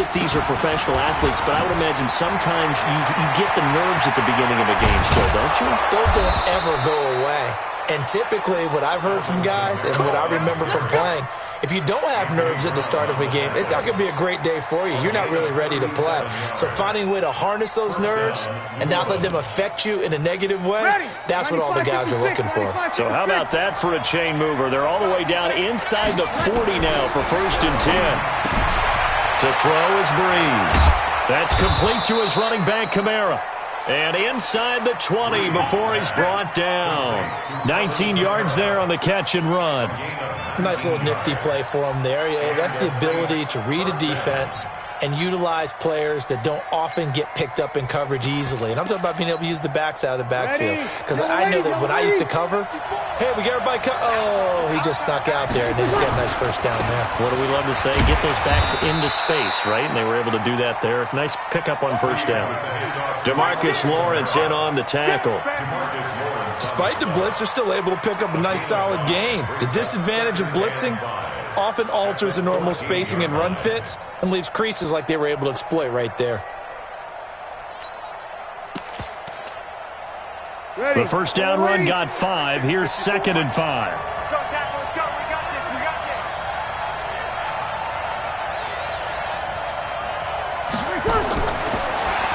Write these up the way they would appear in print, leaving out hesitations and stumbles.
that these are professional athletes, but I would imagine sometimes you get the nerves at the beginning of a game still, don't you? Those don't ever go away. And typically what I've heard from guys and what I remember from playing, if you don't have nerves at the start of a game, it's not going to be a great day for you. You're not really ready to play. So finding a way to harness those nerves and not let them affect you in a negative way, that's what all the guys are looking for. So how about that for a chain mover? They're all the way down inside the 40 now for 1st and 10. To throw is Breeze. That's complete to his running back, Kamara. And inside the 20 before he's brought down. 19 yards there on the catch and run. Nice little nifty play for him there. Yeah, that's the ability to read a defense and utilize players that don't often get picked up in coverage easily. And I'm talking about being able to use the backs out of the backfield. Because I know that when I used to cover, hey, we got everybody oh, he just snuck out there, and they just got a nice first down there. What do we love to say? Get those backs into space, right? And they were able to do that there. Nice pickup on first down. DeMarcus Lawrence in on the tackle. Despite the blitz, they're still able to pick up a nice solid gain. The disadvantage of blitzing often alters the normal spacing and run fits and leaves creases like they were able to exploit right there. The first down run got 5. Here's 2nd and 5.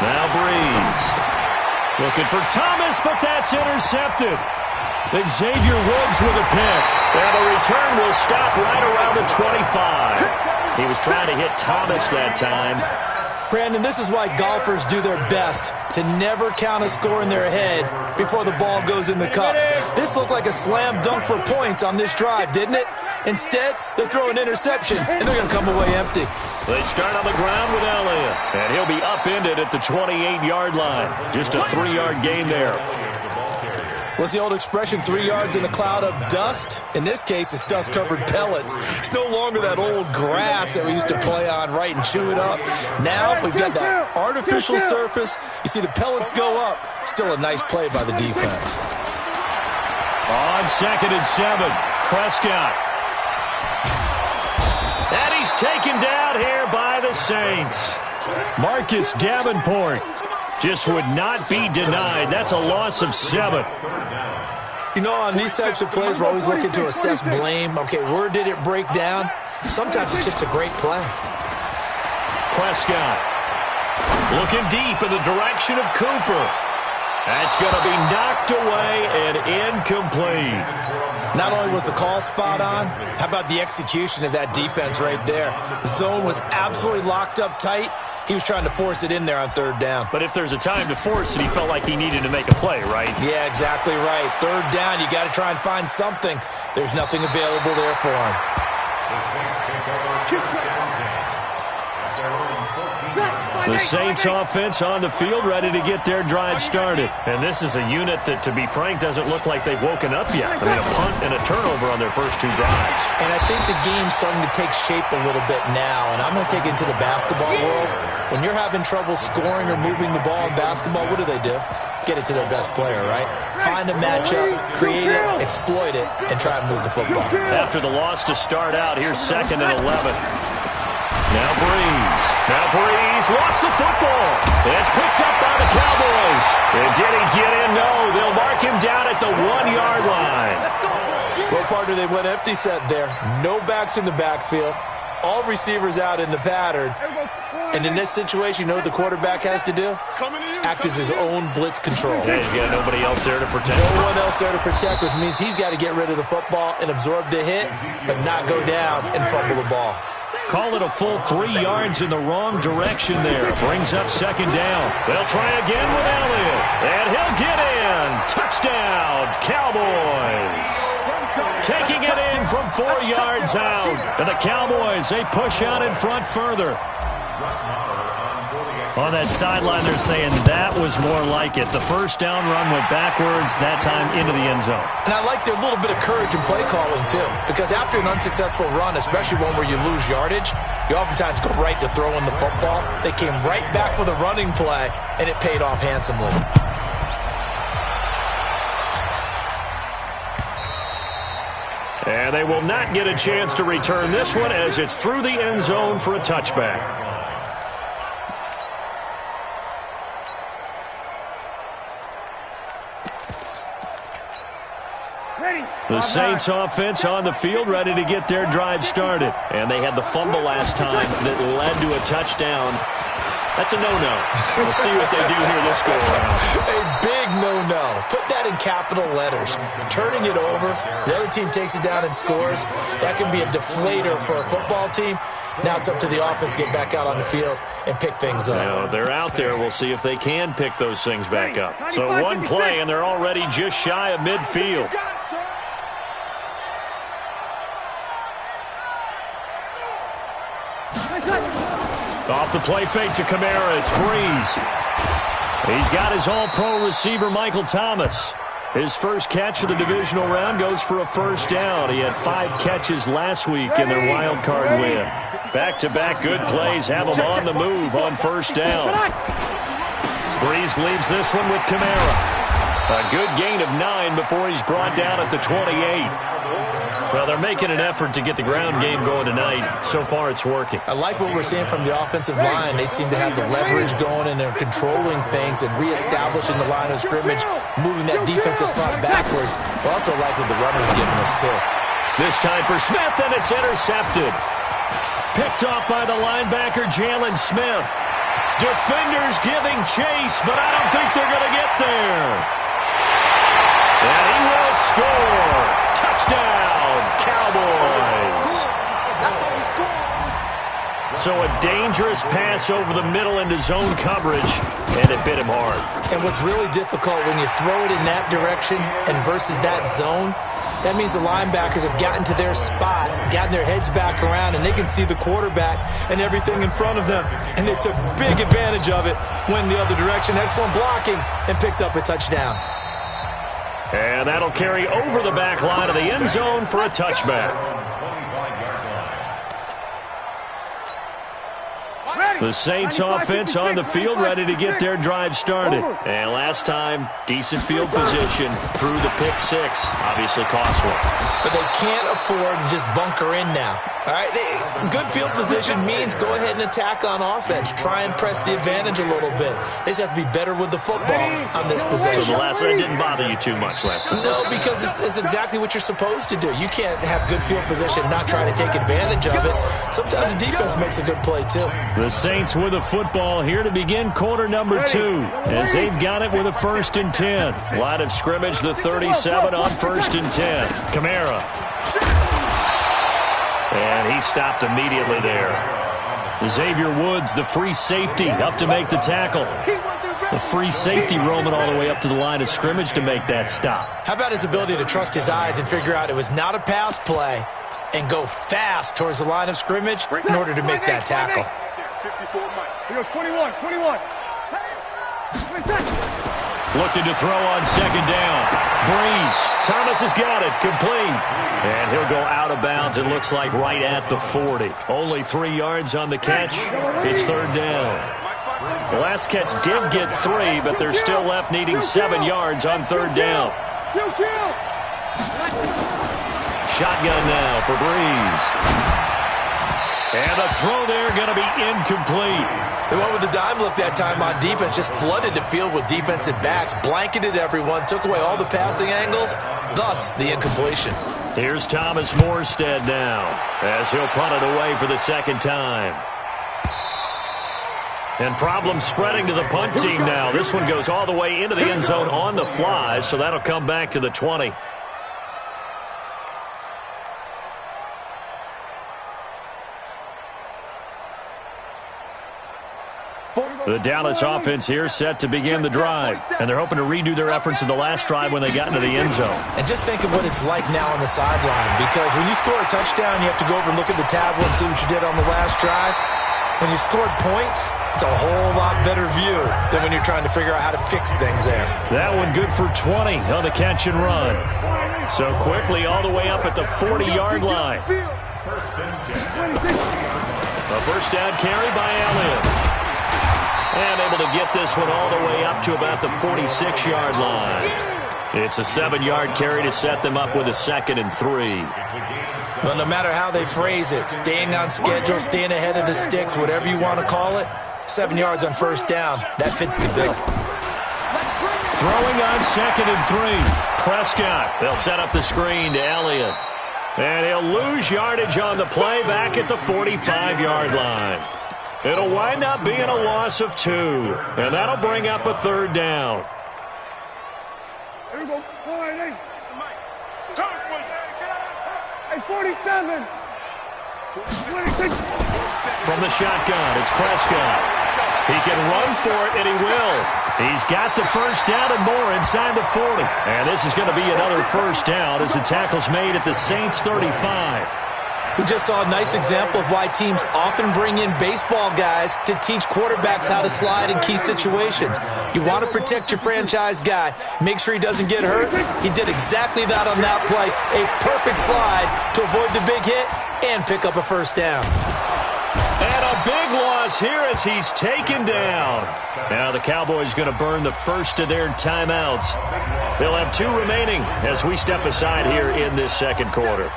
Now Breeze. Looking for Thomas, but that's intercepted. Xavier Woods with a pick. And the return will stop right around the 25. He was trying to hit Thomas that time. Brandon, this is why golfers do their best to never count a score in their head before the ball goes in the cup. This looked like a slam dunk for points on this drive, didn't it? Instead, they throw an interception, and they're going to come away empty. They start on the ground with Elliott, and he'll be upended at the 28-yard line. Just a 3-yard gain there. What's the old expression, 3 yards in a cloud of dust? In this case, it's dust-covered pellets. It's no longer that old grass that we used to play on, right, and chew it up. Now we've got that artificial surface. You see the pellets go up. Still a nice play by the defense. On 2nd and 7, Prescott. And he's taken down here by the Saints. Marcus Davenport just would not be denied. That's a loss of 7. You know, on these types of plays, we're always looking to assess blame. Okay, where did it break down? Sometimes it's just a great play. Prescott looking deep in the direction of Cooper. That's going to be knocked away and incomplete. Not only was the call spot on, how about the execution of that defense right there? The zone was absolutely locked up tight. He was trying to force it in there on 3rd down. But if there's a time to force it, he felt like he needed to make a play, right? Yeah, exactly right. 3rd down, you got to try and find something. There's nothing available there for him. The Saints offense on the field ready to get their drive started. And this is a unit that, to be frank, doesn't look like they've woken up yet. I mean, a punt and a turnover on their first 2 drives. And I think the game's starting to take shape a little bit now. And I'm going to take it to the basketball world. When you're having trouble scoring or moving the ball in basketball, what do? Get it to their best player, right? Find a matchup, create it, exploit it, and try and move the football. After the loss to start out, here's 2nd and 11. Now Breeze lost the football. It's picked up by the Cowboys. And did he get in? No. They'll mark him down at the 1-yard line. Well, partner, they went empty set there. No backs in the backfield. All receivers out in the pattern. And in this situation, you know what the quarterback has to do? Act as his own blitz control. Yeah, he's got nobody else there to protect. No one else there to protect, which means he's got to get rid of the football and absorb the hit, but not go down and fumble the ball. Call it a full 3 yards in the wrong direction there. Brings up 2nd down. They'll try again with Elliott. And he'll get in. Touchdown, Cowboys. Taking it in from 4 yards out. And the Cowboys, they push out in front further. On that sideline, they're saying that was more like it. The first down run went backwards, that time into the end zone. And I like their little bit of courage in play calling, too. Because after an unsuccessful run, especially one where you lose yardage, you oftentimes go right to throwing the football. They came right back with a running play, and it paid off handsomely. And they will not get a chance to return this one as it's through the end zone for a touchback. The Saints offense on the field, ready to get their drive started. And they had the fumble last time that led to a touchdown. That's a no-no. We'll see what they do here this go-around. A big no-no. Put that in capital letters. Turning it over, the other team takes it down and scores. That can be a deflator for a football team. Now it's up to the offense to get back out on the field and pick things up. Now, they're out there. We'll see if they can pick those things back up. So one play, and they're already just shy of midfield. Off the play fake to Kamara, it's Breeze. He's got his all-pro receiver, Michael Thomas. His first catch of the divisional round goes for a first down. He had 5 catches last week in their wild card win. Back-to-back good plays have him on the move on first down. Breeze leaves this one with Kamara. A good gain of 9 before he's brought down at the 28. Well, they're making an effort to get the ground game going tonight. So far, it's working. I like what we're seeing from the offensive line. They seem to have the leverage going, and they're controlling things and reestablishing the line of scrimmage, moving that defensive front backwards. I also like what the runner's giving us, too. This time for Smith, and it's intercepted. Picked off by the linebacker, Jalen Smith. Defenders giving chase, but I don't think they're going to get there. And he will score. Touchdown, Cowboys. So a dangerous pass over the middle into zone coverage, and it bit him hard. And what's really difficult when you throw it in that direction and versus that zone, that means the linebackers have gotten to their spot, gotten their heads back around, and they can see the quarterback and everything in front of them. And they took big advantage of it, went the other direction, had some blocking, and picked up a touchdown. And that'll carry over the back line of the end zone for a touchback. The Saints offense on the field, ready to get their drive started. And last time, decent field position through the pick 6. Obviously cost one. But they can't afford to just bunker in now. All right, good field position means go ahead and attack on offense. Try and press the advantage a little bit. They just have to be better with the football on this possession. So the last one didn't bother you too much last time. No, because it's exactly what you're supposed to do. You can't have good field position and not try to take advantage of it. Sometimes the defense makes a good play, too. The Saints with a football here to begin quarter number 2, as they've got it with a 1st and 10. Line of scrimmage, the 37 on 1st and 10. Kamara. And he stopped immediately there. Xavier Woods, the free safety, up to make the tackle. The free safety roaming all the way up to the line of scrimmage to make that stop. How about his ability to trust his eyes and figure out it was not a pass play and go fast towards the line of scrimmage in order to make that tackle. 21. Looking to throw on 2nd down. Breeze. Thomas has got it. Complete. And he'll go out of bounds, it looks like, right at the 40. Only 3 yards on the catch. It's 3rd down. The last catch did get 3, but they're still left needing 7 yards on 3rd down. Shotgun now for Breeze. And the throw there going to be incomplete. They went with the dime look that time on defense, just flooded the field with defensive backs, blanketed everyone, took away all the passing angles, thus the incompletion. Here's Thomas Morstead now, as he'll punt it away for the 2nd time. And problems spreading to the punt team now. This one goes all the way into the end zone on the fly, so that'll come back to the 20. The Dallas offense here set to begin the drive. And they're hoping to redo their efforts in the last drive when they got into the end zone. And just think of what it's like now on the sideline. Because when you score a touchdown, you have to go over and look at the tablet and see what you did on the last drive. When you scored points, it's a whole lot better view than when you're trying to figure out how to fix things there. That one good for 20 on the catch and run. So quickly all the way up at the 40-yard line. A first down carry by Elliott. And able to get this one all the way up to about the 46-yard line. It's a 7-yard carry to set them up with a 2nd and 3. Well, no matter how they phrase it, staying on schedule, staying ahead of the sticks, whatever you want to call it, 7 yards on first down, that fits the bill. Throwing on 2nd and 3. Prescott. They'll set up the screen to Elliott. And he'll lose yardage on the play back at the 45-yard line. It'll wind up being a loss of 2. And that'll bring up a third down. Here we go. 47. 26. From the shotgun, it's Prescott. He can run for it, and he will. He's got the first down and more inside the 40. And this is going to be another first down as the tackle's made at the Saints' 35. We just saw a nice example of why teams often bring in baseball guys to teach quarterbacks how to slide in key situations. You want to protect your franchise guy. Make sure he doesn't get hurt. He did exactly that on that play. A perfect slide to avoid the big hit and pick up a first down. And a big loss here as he's taken down. Now the Cowboys going to burn the first of their timeouts. They'll have 2 remaining as we step aside here in this second quarter.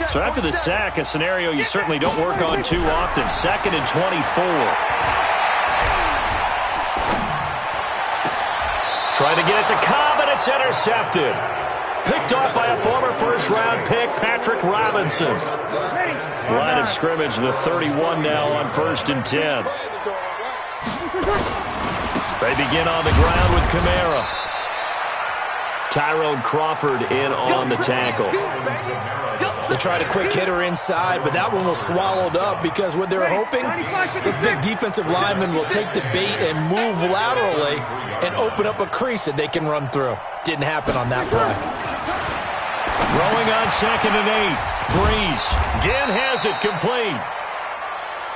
So after the sack, a scenario you certainly don't work on too often. 2nd and 24. Trying to get it to Cobb, and it's intercepted. Picked off by a former first-round pick, Patrick Robinson. Line of scrimmage, the 31 now on 1st and 10. They begin on the ground with Kamara. Tyrone Crawford in on the tackle. They tried a quick hitter inside, but that one was swallowed up because what they're hoping, this big defensive lineman will take the bait and move laterally and open up a crease that they can run through. Didn't happen on that play. Throwing on 2nd and 8. Breeze again has it complete.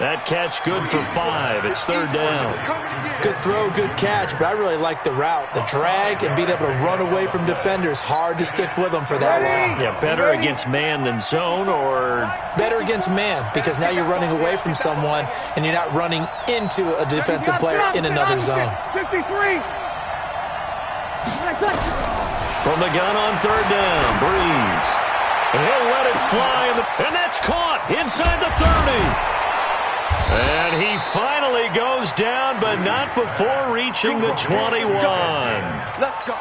That catch good for 5. It's 3rd down. Good throw, good catch, but I really like the route. The drag and being able to run away from defenders. Hard to stick with them for that long. Yeah, better against man than zone, or? Better against man, because now you're running away from someone and you're not running into a defensive player in another zone. 53. From the gun on 3rd down, Breeze. And he'll let it fly, and that's caught inside the 30. And he finally goes down, but not before reaching the 21. Let's go.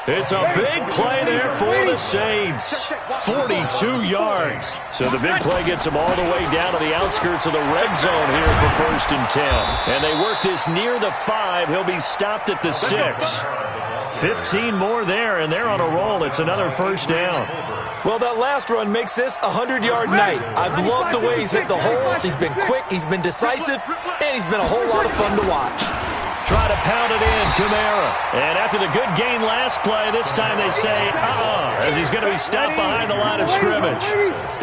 It's a big play there for the Saints. 42 yards. So the big play gets them all the way down to the outskirts of the red zone here for 1st and 10. And they work this near the 5. He'll be stopped at the 6. 15 more there, and they're on a roll. It's another first down. Well, that last run makes this a 100-yard night. I've loved the way he's hit the holes. He's been quick, he's been decisive, and he's been a whole lot of fun to watch. Try to pound it in, Kamara. And after the good gain last play, this time they say, as he's going to be stopped behind the line of scrimmage.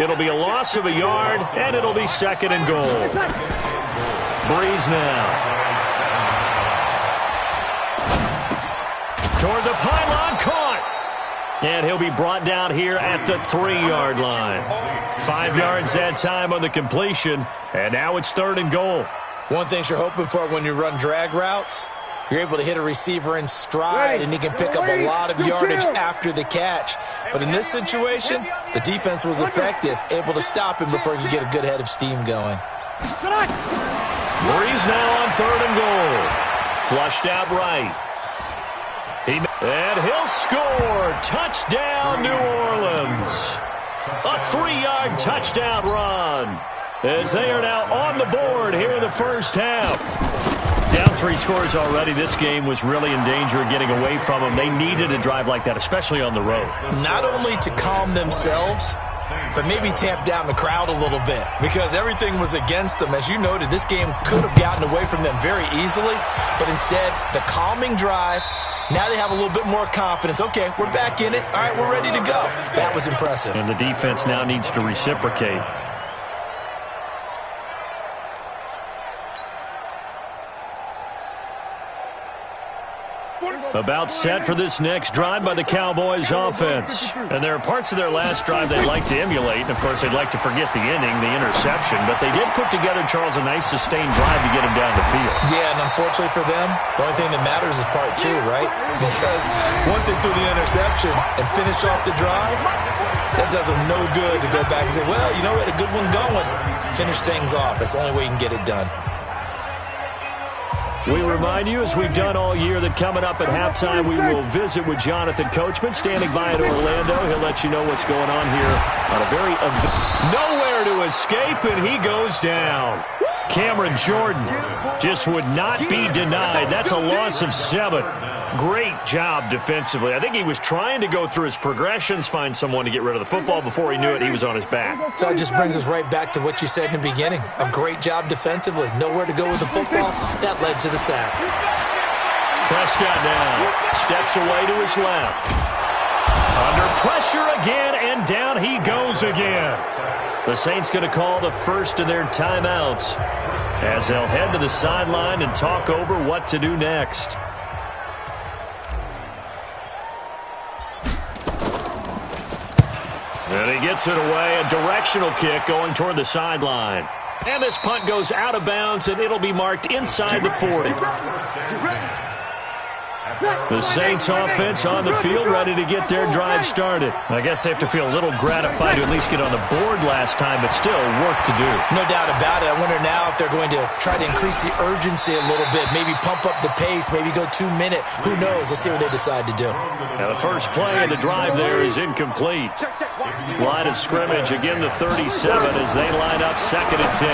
It'll be a loss of a yard, and it'll be 2nd and goal. Breeze now. Toward the pylon, caught. And he'll be brought down here at the 3-yard line. 5 yards that time on the completion, and now it's 3rd and goal. One thing you're hoping for when you run drag routes, you're able to hit a receiver in stride, and he can pick up a lot of yardage after the catch. But in this situation, the defense was effective, able to stop him before he could get a good head of steam going. Breeze now on 3rd and goal. Flushed out right. And he'll score. Touchdown, New Orleans. A 3-yard touchdown run as they are now on the board here in the first half. Down 3 scores already. This game was really in danger of getting away from them. They needed a drive like that, especially on the road. Not only to calm themselves, but maybe tamp down the crowd a little bit because everything was against them. As you noted, this game could have gotten away from them very easily, but instead, the calming drive. Now they have a little bit more confidence. Okay, we're back in it. All right, we're ready to go. That was impressive. And the defense now needs to reciprocate. About set for this next drive by the Cowboys offense. And there are parts of their last drive they'd like to emulate. And, of course, they'd like to forget the inning, the interception. But they did put together, Charles, a nice sustained drive to get him down the field. Yeah, and unfortunately for them, the only thing that matters is part 2, right? Because once they threw the interception and finished off the drive, that does them no good to go back and say, well, you know, we had a good one going. Finish things off. That's the only way you can get it done. We remind you, as we've done all year, that coming up at halftime, we will visit with Jonathan Coachman, standing by in Orlando. He'll let you know what's going on here on a very nowhere to escape, and he goes down. Cameron Jordan just would not be denied. That's a loss of 7. Great job defensively. I think he was trying to go through his progressions, find someone to get rid of the football. Before he knew it, he was on his back. So it just brings us right back to what you said in the beginning. A great job defensively. Nowhere to go with the football. That led to the sack. Prescott now steps away to his left. Under pressure again, and down he goes again. The Saints going to call the first of their timeouts as they'll head to the sideline and talk over what to do next. And he gets it away, a directional kick going toward the sideline. And this punt goes out of bounds, and it'll be marked inside the 40. The Saints offense on the field, ready to get their drive started. I guess they have to feel a little gratified to at least get on the board last time, but still work to do. No doubt about it. I wonder now if they're going to try to increase the urgency a little bit, maybe pump up the pace, maybe go 2-minute. Who knows? Let's see what they decide to do. Now the first play of the drive there is incomplete. Line of scrimmage, again the 37 as they line up 2nd and 10.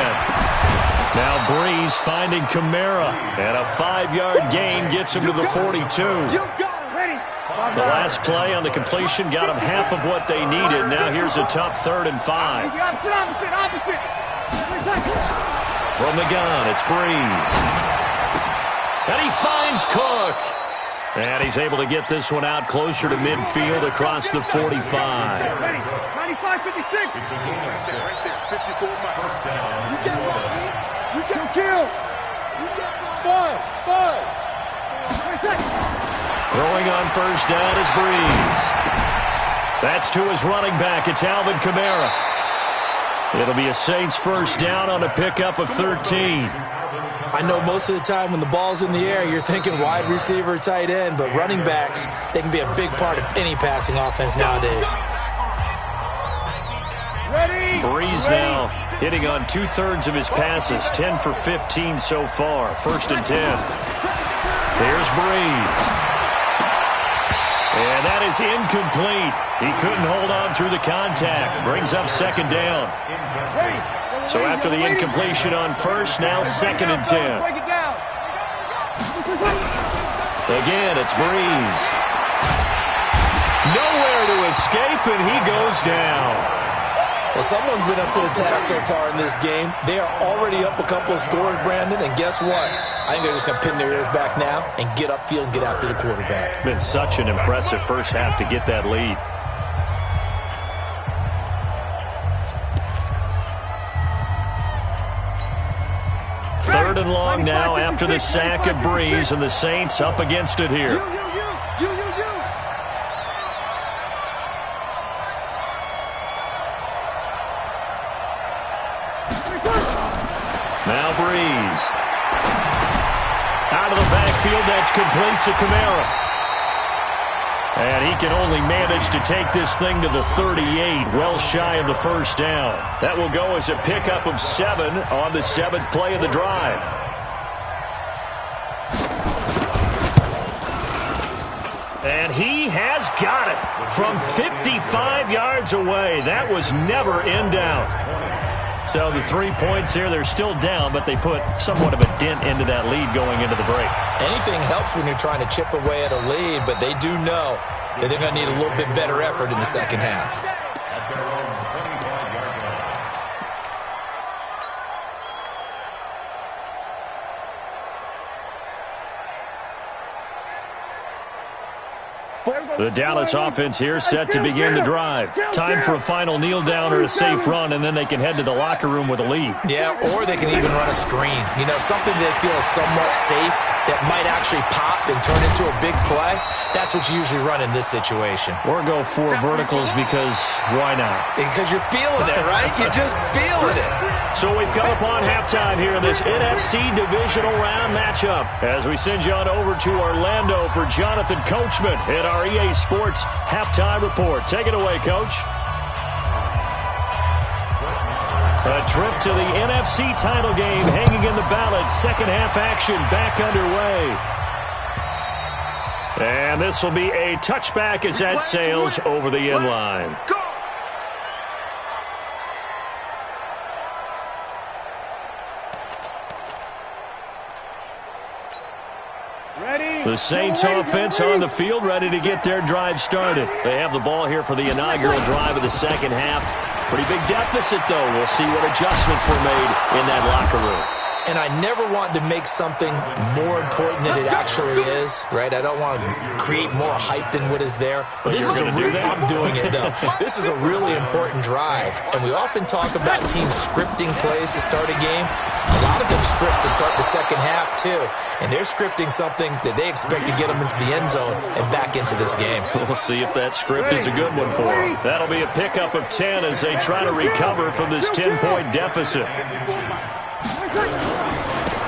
Now Breeze finding Kamara, and a 5-yard gain gets him to the 42. The last play on the completion got him half of what they needed. Now here's a tough 3rd and 5. From the gun, it's Breeze. And he finds Cook. And he's able to get this one out closer to midfield across the 45. 95-56. It's a game right there. 54 first down. You get rocked. You get killed. You get rocked. Throwing on first down is Breeze. That's to his running back. It's Alvin Kamara. It'll be a Saints first down on a pickup of 13. I know most of the time when the ball's in the air, you're thinking wide receiver, tight end, but running backs, they can be a big part of any passing offense nowadays. Breeze now hitting on 2/3 of his passes, 10 for 15 so far. 1st and 10. Here's Breeze. And that is incomplete. He couldn't hold on through the contact. Brings up 2nd down. So after the incompletion on first, now 2nd and 10. Again, it's Breeze. Nowhere to escape, and he goes down. Well, someone's been up to the task so far in this game. They are already up a couple of scores, Brandon, and guess what? I think they're just going to pin their ears back now and get upfield and get after the quarterback. Been such an impressive first half to get that lead. Third and long now after the sack of Breeze, and the Saints up against it here. Now Breeze. Out of the backfield, that's complete to Kamara. And he can only manage to take this thing to the 38, well shy of the first down. That will go as a pickup of 7 on the 7th play of the drive. And he has got it from 55 yards away. That was never in doubt. So the 3 points here, they're still down, but they put somewhat of a dent into that lead going into the break. Anything helps when you're trying to chip away at a lead, but they do know that they're going to need a little bit better effort in the second half. The Dallas offense here set to begin the drive. Time for a final kneel down or a safe run, and then they can head to the locker room with a lead. Yeah, or they can even run a screen. You know, something they feel is somewhat safe that might actually pop and turn into a big play. That's what you usually run in this situation. Or go 4 verticals because why not? Because you're feeling it, right? You're just feeling it. So we've come upon halftime here in this NFC Divisional Round matchup as we send you on over to Orlando for Jonathan Coachman at our EA Sports Halftime Report. Take it away, Coach. A trip to the NFC title game hanging in the balance. Second half action back underway. And this will be a touchback as that sails over the end line. The Saints offense on the field, ready to get their drive started. They have the ball here for the inaugural drive of the second half. Pretty big deficit, though. We'll see what adjustments were made in that locker room. And I never want to make something more important than it actually is, right? I don't want to create more hype than what is there. But this is I'm doing it, though. This is a really important drive. And we often talk about teams scripting plays to start a game. A lot of them script to start the second half, too. And they're scripting something that they expect to get them into the end zone and back into this game. We'll see if that script is a good one for them. That'll be a pickup of 10 as they try to recover from this 10-point deficit.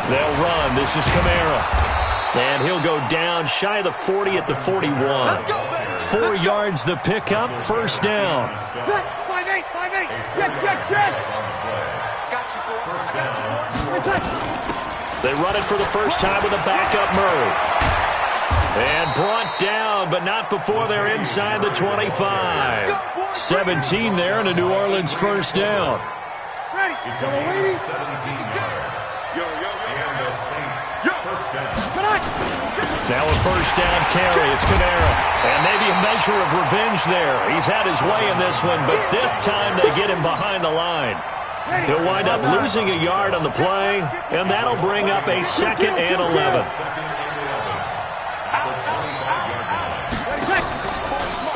They'll run. This is Kamara. And he'll go down shy of the 40 at the 41. 4 yards the pickup, first down. 5-8, 5-8. Check. They run it for the first time with a backup Murray. And brought down, but not before they're inside the 25. 17 there and a New Orleans first down. Ready. Now a first down carry. It's Kamara. And maybe a measure of revenge there. He's had his way in this one, but this time they get him behind the line. He'll wind up losing a yard on the play, and that'll bring up a 2nd and 11.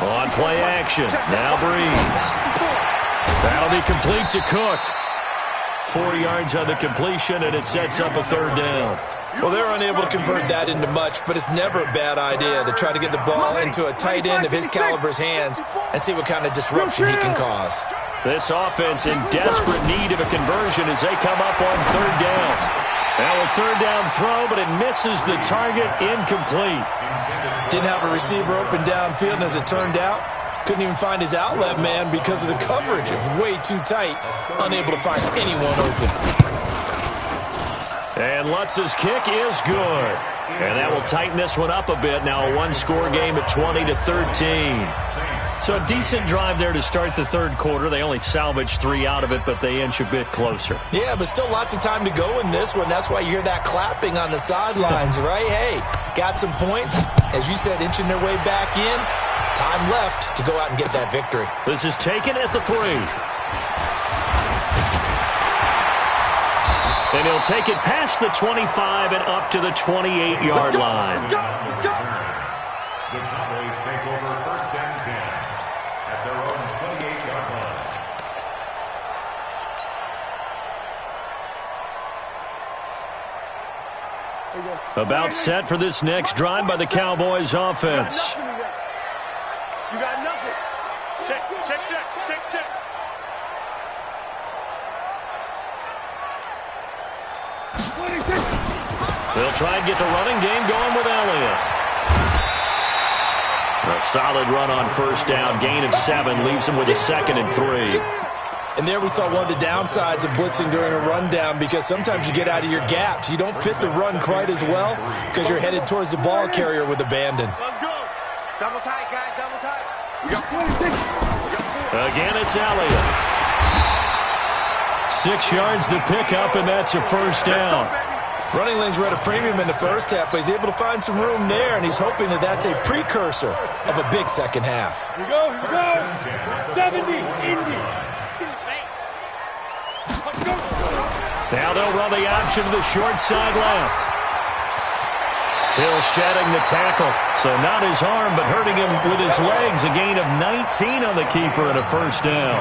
On play action. Now Breeze. That'll be complete to Cook. 4 yards on the completion, and it sets up a third down. Well, they're unable to convert that into much, but it's never a bad idea to try to get the ball into a tight end of his caliber's hands and see what kind of disruption he can cause. This offense in desperate need of a conversion as they come up on third down. Now a third down throw, but it misses the target, incomplete. Didn't have a receiver open downfield, and as it turned out, couldn't even find his outlet man because of the coverage. It was way too tight, unable to find anyone open. And Lutz's kick is good. And that will tighten this one up a bit. Now a one-score game at 20-13. So a decent drive there to start the third quarter. They only salvaged 3 out of it, but they inch a bit closer. Yeah, but still lots of time to go in this one. That's why you hear that clapping on the sidelines, right? Hey, got some points. As you said, inching their way back in. Time left to go out and get that victory. This is taken at the 3. And he'll take it past the 25 and up to the 28-yard line. Let's go. The Cowboys take over first and 10 at their own 28-yard line. About set for this next drive by the Cowboys offense. You got nothing. Check. They'll try and get the running game going with Elliott. A solid run on first down. Gain of 7 leaves him with a 2nd and 3. And there we saw one of the downsides of blitzing during a rundown, because sometimes you get out of your gaps. You don't fit the run quite as well because you're headed towards the ball carrier with abandon. Let's go. Double tight, guys. Double tight. Again, it's Elliott. 6 yards the pickup, and that's a first down. Running lanes were at a premium in the first half, but he's able to find some room there, and he's hoping that that's a precursor of a big second half. Here we go. 70, Indy. Now they'll run the option to the short side left. Hill shedding the tackle, so not his arm, but hurting him with his legs. A gain of 19 on the keeper and a first down.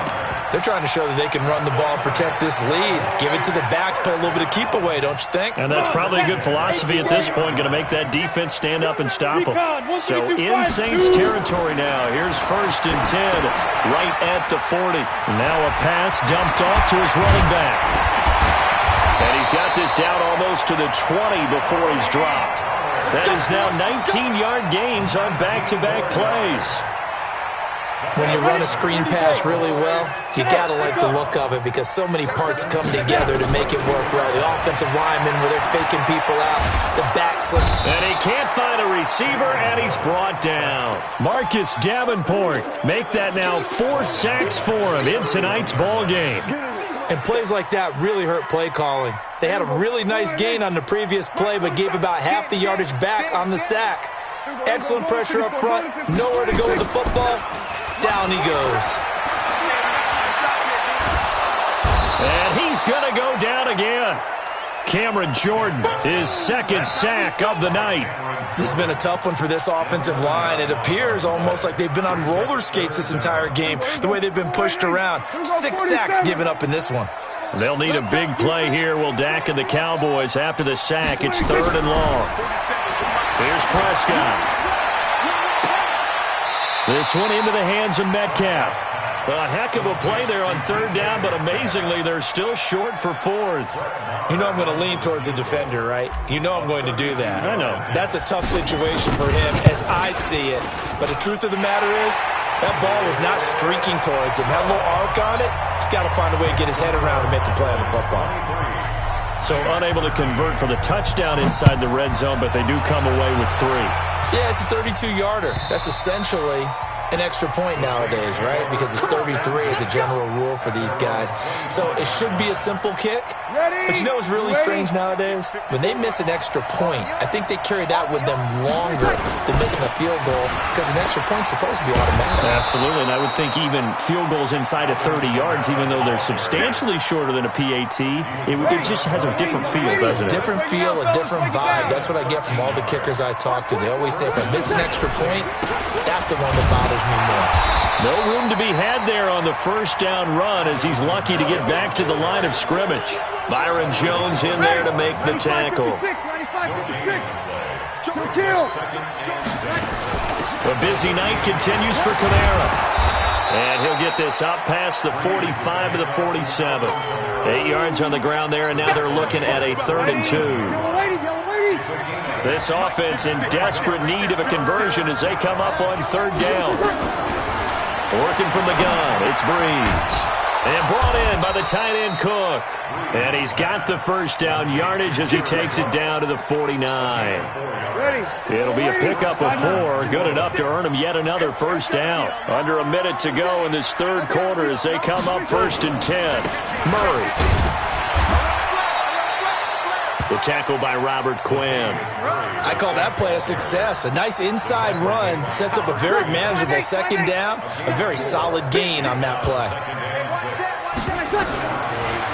They're trying to show that they can run the ball and protect this lead. Give it to the backs, play a little bit of keep away, don't you think? And that's probably a good philosophy at this point, going to make that defense stand up and stop them. So in Saints territory now. Here's first and 10, right at the 40. Now a pass dumped off to his running back. And he's got this down almost to the 20 before he's dropped. That is now 19-yard gains on back-to-back plays. When you run a screen pass really well, you got to like the look of it because so many parts come together to make it work well. The offensive linemen, where they're faking people out, the back slip. And he can't find a receiver, and he's brought down. Marcus Davenport make that now 4 sacks for him in tonight's ball game. And plays like that really hurt play calling. They had a really nice gain on the previous play, but gave about half the yardage back on the sack. Excellent pressure up front, nowhere to go with the football. Down he goes. And he's going to go down again. Cameron Jordan, his second sack of the night. This has been a tough one for this offensive line. It appears almost like they've been on roller skates this entire game, the way they've been pushed around. 6 sacks given up in this one. They'll need a big play here, will Dak and the Cowboys after the sack. It's 3rd and long. Here's Prescott. This one into the hands of Metcalf. A heck of a play there on 3rd down, but amazingly, they're still short for 4th. You know I'm going to lean towards the defender, right? You know I'm going to do that. I know. That's a tough situation for him as I see it. But the truth of the matter is, that ball was not streaking towards him. Had a little arc on it. He's got to find a way to get his head around and make the play on the football. So unable to convert for the touchdown inside the red zone, but they do come away with 3. Yeah, it's a 32-yarder. That's essentially an extra point nowadays, right? Because it's 33 as a general rule for these guys. So it should be a simple kick. But you know what's really strange nowadays? When they miss an extra point, I think they carry that with them longer than missing a field goal because an extra point's supposed to be automatic. Absolutely, and I would think even field goals inside of 30 yards, even though they're substantially shorter than a PAT, it just has a different feel, doesn't it? Different feel, a different vibe. That's what I get from all the kickers I talk to. They always say if I miss an extra point, that's the one that bothers me more. No room to be had there on the 1st down run as he's lucky to get back to the line of scrimmage. Byron Jones in there to make the tackle. A busy night continues for Kamara. And he'll get this up past the 45 to the 47. 8 yards on the ground there, and now they're looking at a 3rd and 2. This offense in desperate need of a conversion as they come up on 3rd down. Working from the gun, it's Breeze. And brought in by the tight end Cook. And he's got the 1st down yardage as he takes it down to the 49. It'll be a pickup of 4, good enough to earn him yet another 1st down. Under a minute to go in this 3rd quarter as they come up 1st and 10. Murray. The tackle by Robert Quinn. I call that play a success. A nice inside run sets up a very manageable 2nd down. A very solid gain on that play.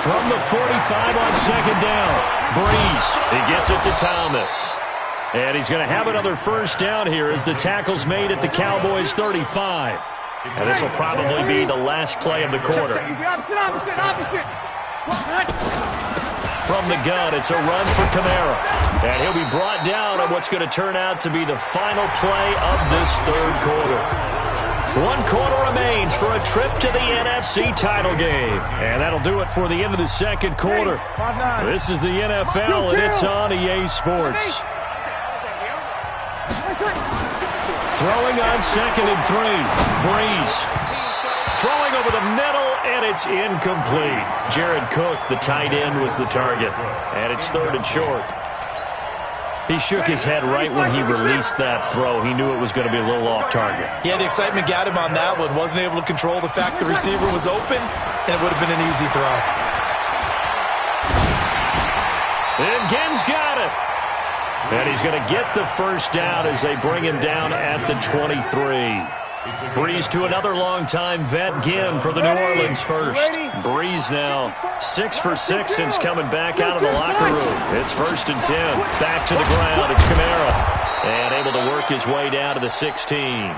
From the 45 on 2nd down, Breeze. He gets it to Thomas. And he's going to have another 1st down here as the tackle's made at the Cowboys 35. And this will probably be the last play of the quarter. From the gun, it's a run for Kamara. And he'll be brought down on what's going to turn out to be the final play of this 3rd quarter. 1 quarter remains for a trip to the NFC title game. And that'll do it for the end of the 2nd quarter. This is the NFL, and it's on EA Sports. Throwing on 2nd and 3. Breeze. Throwing over the middle, and it's incomplete. Jared Cook, the tight end, was the target. And it's 3rd and short. He shook his head right when he released that throw. He knew it was going to be a little off target. Yeah, the excitement got him on that one. Wasn't able to control the fact the receiver was open, and it would have been an easy throw. And Ginn's got it. And he's going to get the 1st down as they bring him down at the 23. Breeze to another long-time vet, Ginn, for the New Orleans first. Breeze now 6 for 6 since coming back out of the locker room. It's 1st and 10. Back to the ground. It's Kamara. And able to work his way down to the 16.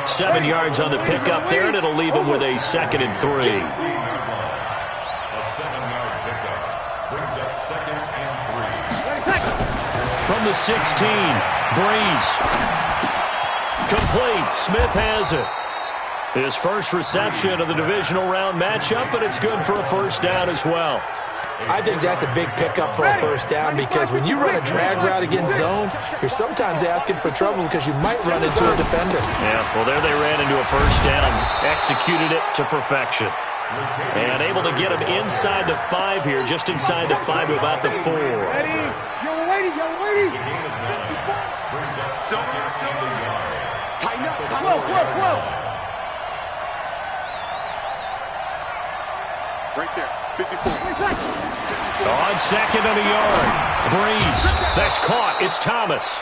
7 yards on the pickup there, and it'll leave him with a 2nd and 3. A 7-yard pickup brings up 2nd and 3. From the 16, Breeze. Complete. Smith has it. His first reception of the divisional round matchup, but it's good for a 1st down as well. I think that's a big pickup for a first down because when you run a drag route against zone, you're sometimes asking for trouble because you might run into a defender. Yeah, well, there they ran into a first down, executed it to perfection. And able to get him inside the 5 here, just inside the 5 to about the 4. Yellow lady. Tighten up. 12. Right there, 54. On second and a yard. Breeze. That's caught. It's Thomas.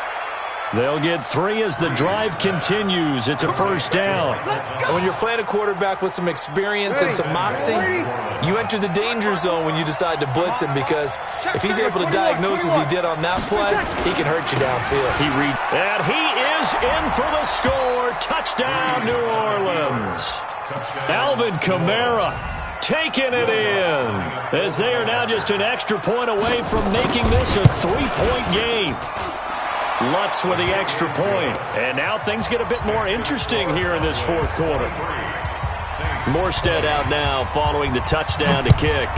They'll get 3 as the drive continues. It's a first down. And when you're playing a quarterback with some experience and some moxie, you enter the danger zone when you decide to blitz him because if he's able to diagnose as he did on that play, he can hurt you downfield. And he is in for the score. Touchdown, New Orleans. Alvin Kamara taking it in as they are now just an extra point away from making this a 3-point game. Lutz with the extra point. And now things get a bit more interesting here in this fourth quarter. Morstead out now following the touchdown to kick.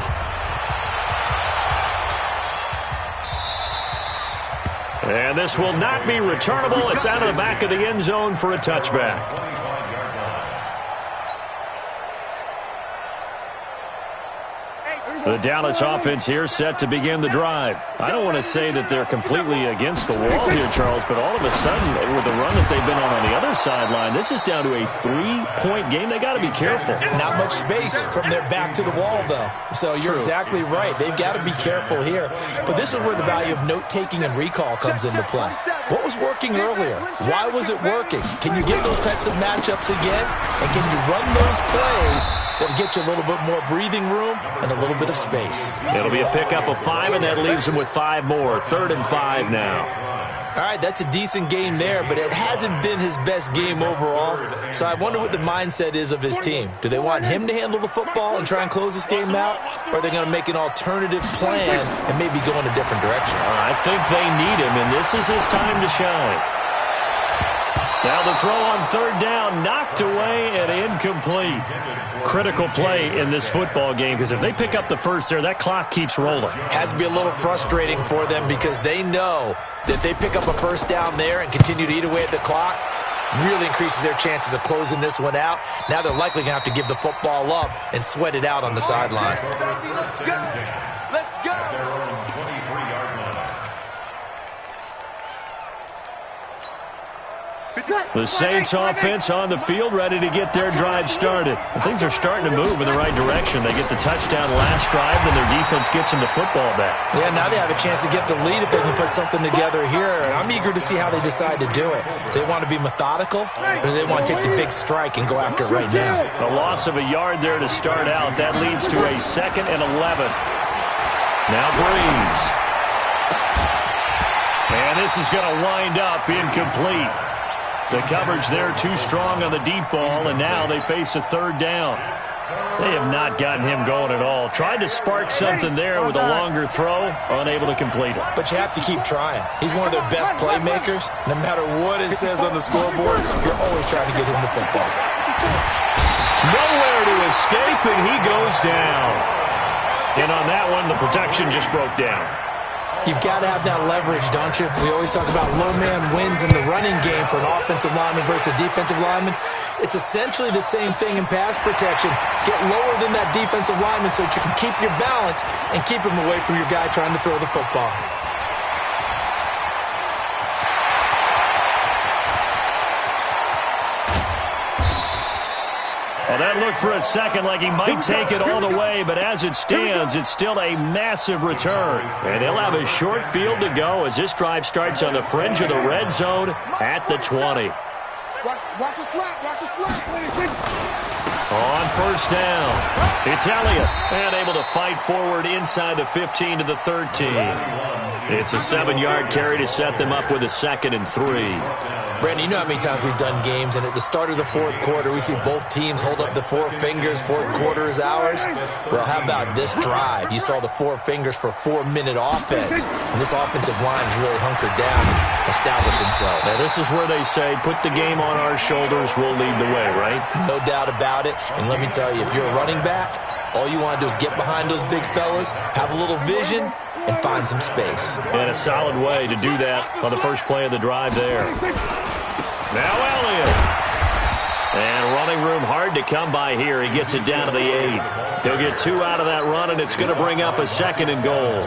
And this will not be returnable. It's out of the back of the end zone for a touchback. The Dallas offense here set to begin the drive. I don't want to say that they're completely against the wall here, Charles, but all of a sudden, with the run that they've been on the other sideline, this is down to a 3-point game. They got to be careful. Not much space from their back to the wall, though. So you're exactly right. They've got to be careful here. But this is where the value of note-taking and recall comes into play. What was working earlier? Why was it working? Can you get those types of matchups again? And can you run those plays that'll get you a little bit more breathing room and a little bit of space? It'll be a pickup of 5, and that leaves them with 5 more. 3rd and 5 now. All right, that's a decent game there, but it hasn't been his best game overall. So I wonder what the mindset is of his team. Do they want him to handle the football and try and close this game out? Or are they going to make an alternative plan and maybe go in a different direction? I think they need him, and this is his time to shine. Now the throw on 3rd down, knocked away and incomplete. Critical play in this football game because if they pick up the first there, that clock keeps rolling. Has to be a little frustrating for them because they know that they pick up a first down there and continue to eat away at the clock, really increases their chances of closing this one out. Now they're likely going to have to give the football up and sweat it out on the sideline. Let's go. The Saints offense on the field ready to get their drive started. And things are starting to move in the right direction. They get the touchdown last drive, then their defense gets them the football back. Yeah, now they have a chance to get the lead if they can put something together here. And I'm eager to see how they decide to do it. They want to be methodical, or do they want to take the big strike and go after it right now? A loss of a yard there to start out. That leads to a 2nd and 11. Now Breeze. And this is going to wind up incomplete. The coverage there too strong on the deep ball, and now they face a 3rd down. They have not gotten him going at all. Tried to spark something there with a longer throw, unable to complete it. But you have to keep trying. He's one of their best playmakers. No matter what it says on the scoreboard, you're always trying to get him the football. Nowhere to escape, and he goes down. And on that one, the protection just broke down. You've got to have that leverage, don't you? We always talk about low man wins in the running game for an offensive lineman versus a defensive lineman. It's essentially the same thing in pass protection. Get lower than that defensive lineman so that you can keep your balance and keep him away from your guy trying to throw the football. Well, that looked for a second like he might take it all the way, but as it stands, it's still a massive return. And they'll have a short field to go as this drive starts on the fringe of the red zone at the 20. Watch the slap, watch the slap. On 1st down, it's Elliott, and able to fight forward inside the 15 to the 13. It's a 7-yard carry to set them up with a 2nd and 3. Brandon, you know how many times we've done games, and at the start of the fourth quarter, we see both teams hold up the 4 fingers, fourth quarter is ours. Well, how about this drive? You saw the 4 fingers for 4-minute offense, and this offensive line is really hunkered down and established themselves. Now, this is where they say, put the game on our shoulders, we'll lead the way, right? No doubt about it, and let me tell you, if you're a running back, All you want to do is get behind those big fellas, have a little vision, and find some space. And a solid way to do that on the first play of the drive there. Now Elliott. And running room hard to come by here. He gets it down to the 8. He'll get 2 out of that run, and it's going to bring up a 2nd and goal.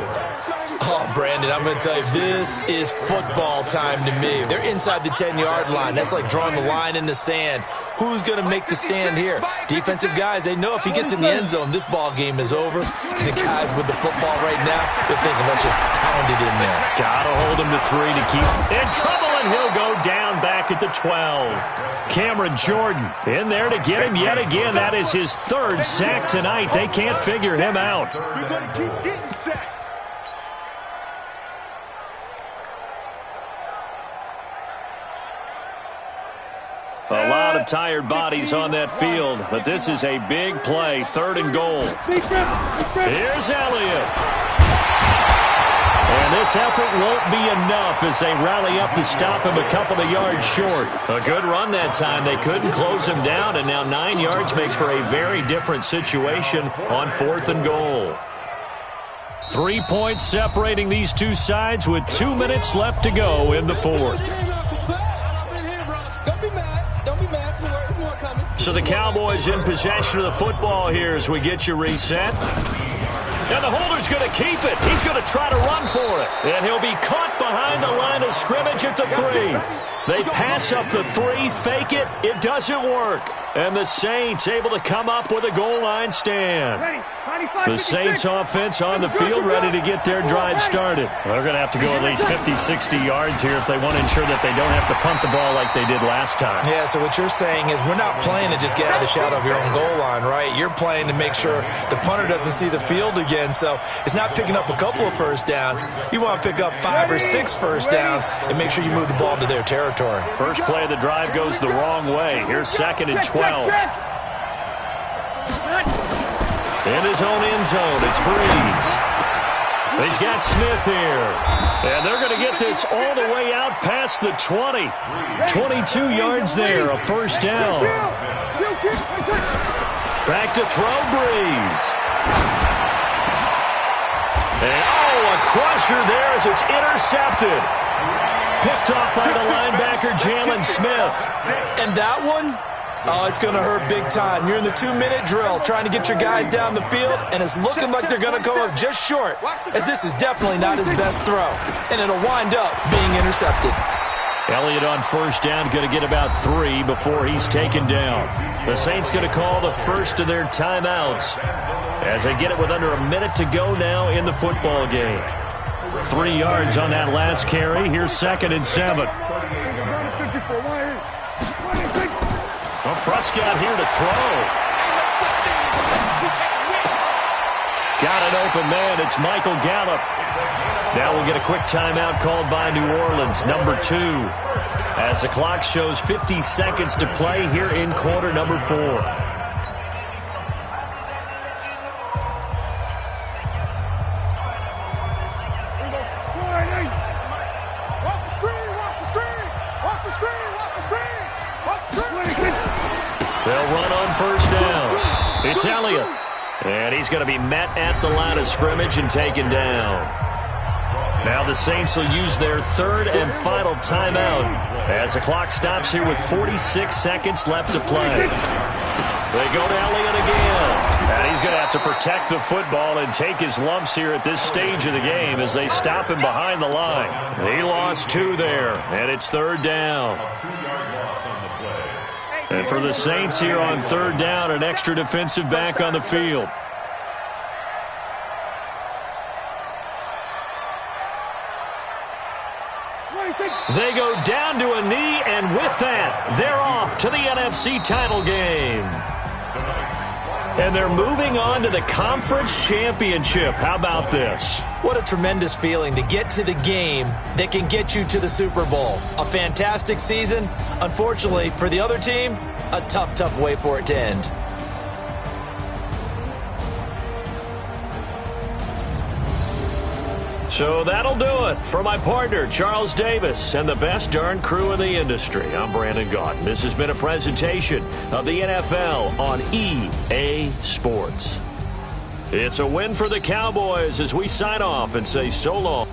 Oh, Brandon, I'm going to tell you, this is football time to me. They're inside the 10-yard line. That's like drawing the line in the sand. Who's going to make the stand here? Defensive guys, they know if he gets in the end zone, this ball game is over. And the guys with the football right now, they're thinking, let's just pound it in there. Got to hold him to 3 to keep in trouble, and he'll go down back at the 12. Cameron Jordan in there to get him yet again. That is his 3rd sack tonight. They can't figure him out. We're going to keep getting sacks. A lot of tired bodies on that field, but this is a big play, 3rd and goal. Here's Elliott. And this effort won't be enough as they rally up to stop him a couple of yards short. A good run that time. They couldn't close him down, and now 9 yards makes for a very different situation on 4th and goal. 3 points separating these two sides with 2 minutes left to go in the 4th. So the Cowboys in possession of the football here as we get you reset. And the holder's going to keep it. He's going to try to run for it. And he'll be caught behind the line of scrimmage at the 3. They pass up the 3, fake it. It doesn't work. And the Saints able to come up with a goal line stand. The Saints offense on the field ready to get their drive started. They're going to have to go at least 50, 60 yards here if they want to ensure that they don't have to punt the ball like they did last time. Yeah, so what you're saying is we're not playing to just get out of the shadow of your own goal line, right? You're playing to make sure the punter doesn't see the field again. So it's not picking up a couple of first downs. You want to pick up 5 or 6 first downs and make sure you move the ball to their territory. First play of the drive goes the wrong way. Here's 2nd and 12. In his own end zone, it's Breeze. He's got Smith here. And they're going to get this all the way out past the 20. 22 yards there, a first down. Back to throw, Breeze. And, a crusher there as it's intercepted. Picked off by the linebacker, Jalen Smith. And that one? Oh, it's going to hurt big time. You're in the 2-minute drill trying to get your guys down the field, and it's looking like they're going to come up just short, as this is definitely not his best throw, and it'll wind up being intercepted. Elliott on first down, going to get about 3 before he's taken down. The Saints going to call the first of their timeouts as they get it with under a minute to go now in the football game. 3 yards on that last carry. Here's 2nd and 7. Well, Prescott here to throw. Got an open man. It's Michael Gallup. Now we'll get a quick timeout called by New Orleans, number 2. As the clock shows 50 seconds to play here in quarter number 4. They'll run on first down. It's Elliott. And he's going to be met at the line of scrimmage and taken down. Now the Saints will use their 3rd and final timeout as the clock stops here with 46 seconds left to play. They go to Elliott again. And he's going to have to protect the football and take his lumps here at this stage of the game as they stop him behind the line. He lost 2 there, and it's 3rd down. And for the Saints here on 3rd down, an extra defensive back on the field. They go down to a knee, and with that, they're off to the NFC title game. And they're moving on to the conference championship. How about this? What a tremendous feeling to get to the game that can get you to the Super Bowl. A fantastic season. Unfortunately, for the other team, a tough, tough way for it to end. So that'll do it for my partner, Charles Davis, and the best darn crew in the industry. I'm Brandon Gaudin. This has been a presentation of the NFL on EA Sports. It's a win for the Cowboys as we sign off and say so long.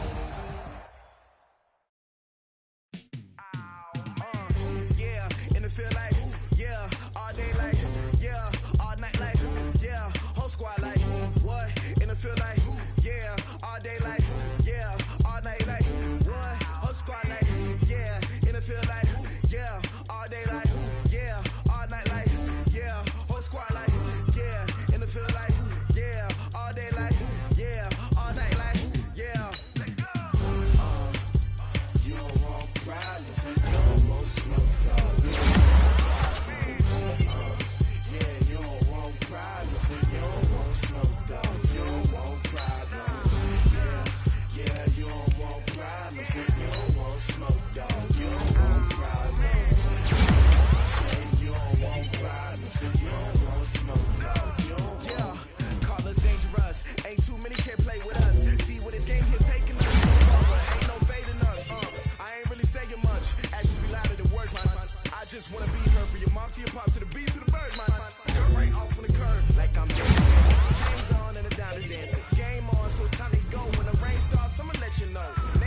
Just wanna be her for your mom to your pop to the beat to the bird, man. Girl right off on the curb like I'm dancing. Chains on and the down to dancing. Game on, so it's time to go. When the rain starts, I'ma let you know.